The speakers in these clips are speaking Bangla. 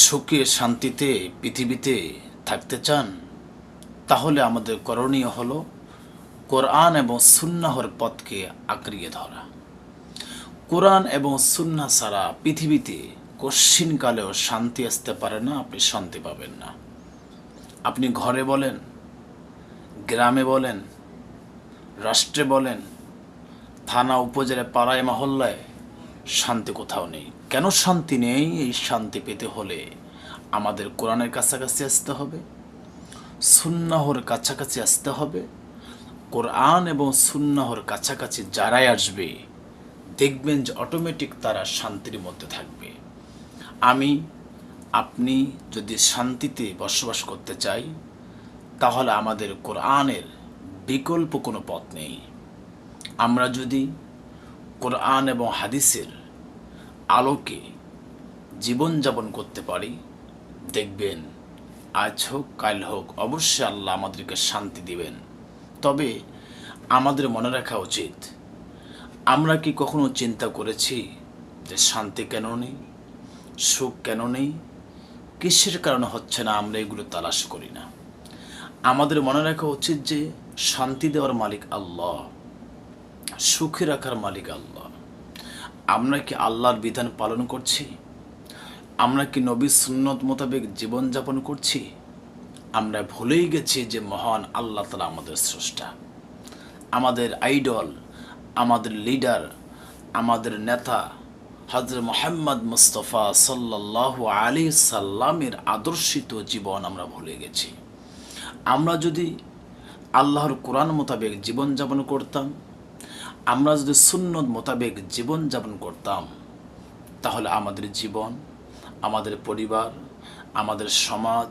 সুখে শান্তিতে পৃথিবীতে থাকতে চান, তাহলে আমাদের করণীয় হলো কোরআন এবং সুন্নাহর পথকে আঁকড়িয়ে ধরা। কোরআন এবং সুন্নাহ ছাড়া পৃথিবীতে কশ্চিনকালেও শান্তি আসতে পারে না, আপনি শান্তি পাবেন না। আপনি ঘরে বলেন, গ্রামে বলেন, রাষ্ট্রে বলেন, থানা উপজেলা পাড়ায় মহল্লায় শান্তি কোথাও নেই। কেন শান্তি নেই? এই শান্তি পেতে হলে আমাদের কোরআনের কাছাকাছি আসতে হবে, সুন্নাহর কাছাকাছি আসতে হবে। কোরআন এবং সুন্নাহর কাছাকাছি যারাই আসবে, দেখবেন যে অটোমেটিক তারা শান্তির মধ্যে থাকবে। আপনি যদি শান্তিতে বসবাস করতে চাই, তাহলে আমাদের কোরআনের বিকল্প কোনো পথ নেই। আমরা যদি কোরআন এবং হাদিসের আলোকে জীবনযাপন করতে পারি, দেখবেন আজ হোক কাল হোক অবশ্যই আল্লাহ আমাদেরকে শান্তি দিবেন। তবে আমাদের মনে রাখা উচিত, আমরা কি কখনো চিন্তা করেছি যে শান্তি কেন নেই, সুখ কেন নেই, কিসের কারণে হচ্ছে না? আমরা এগুলো তালাশ করি না। আমাদের মনে রাখা উচিত যে শান্তি দেওয়ার মালিক আল্লাহ, সুখে রাখার মালিক আল্লাহ। আমরা কি আল্লাহর বিধান পালন করছি? আমরা কি নবীর সুন্নত মোতাবেক জীবনযাপন করছি? আমরা ভুলেই গেছি যে মহান আল্লাহ তাআলা আমাদের স্রষ্টা, আমাদের আইডল, আমাদের লিডার, আমাদের নেতা হযরত মুহাম্মদ মুস্তাফা সাল্লাল্লাহু আলাইহি সাল্লামের আদর্শিত জীবন আমরা ভুলে গেছি। আমরা যদি আল্লাহর কোরআন মোতাবেক জীবনযাপন করতাম, আমরা যদি সুন্নত মোতাবেক জীবনযাপন করতাম, তাহলে আমাদের জীবন, আমাদের পরিবার, আমাদের সমাজ,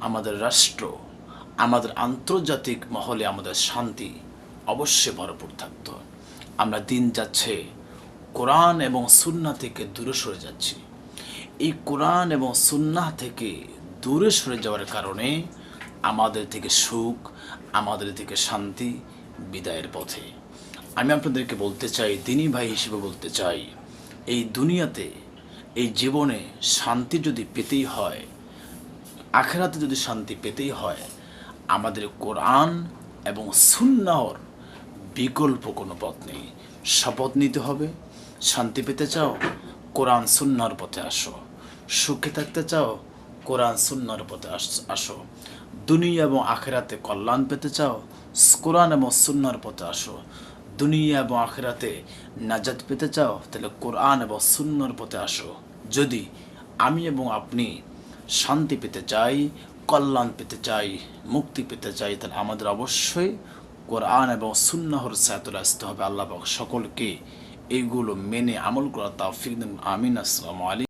আমাদের রাষ্ট্র, আমাদের আন্তর্জাতিক মহলে আমাদের শান্তি অবশ্যই ভরপুর থাকত। আমরা দিন যাচ্ছে কোরআন এবং সুন্নাহ থেকে দূরে সরে যাচ্ছি। এই কোরআন এবং সুন্নাহ থেকে দূরে সরে যাওয়ার কারণে আমাদের থেকে সুখ, আমাদের থেকে শান্তি বিদায়ের পথে। আমি আপনাদেরকে বলতে চাই, দিনী ভাই হিসেবে বলতে চাই, এই দুনিয়াতে, এই জীবনে শান্তি যদি পেতেই হয়, আখিরাতে যদি শান্তি পেতেই হয়, আমাদের কোরআন এবং সুন্নাহর বিকল্প কোনো পথ নেই। শপথ নিতে হবে, শান্তি পেতে চাও, কোরআন সুন্নাহর পথে আসো। সুখে থাকতে চাও, কোরআন সুন্নাহর পথে আসো। দুনিয়া এবং আখিরাতে কল্যাণ পেতে চাও, কোরআন এবং সুন্নাহর পথে আসো। দুনিয়া এবং আখিরাতে নাজাত পেতে চাও, তাহলে কোরআন এবং সুন্নাহর পথে আসো। যদি আমি এবং আপনি শান্তি পেতে চাই, কল্যাণ পেতে চাই, মুক্তি পেতে চাই, তাহলে আমাদের অবশ্যই কোরআন এবং সুন্নাহর ছায়াতলে আসতে হবে। আল্লাহ পাক সকলকে এইগুলো মেনে আমল করা তৌফিক দিন। আমিন। আসসালামু আলাইকুম।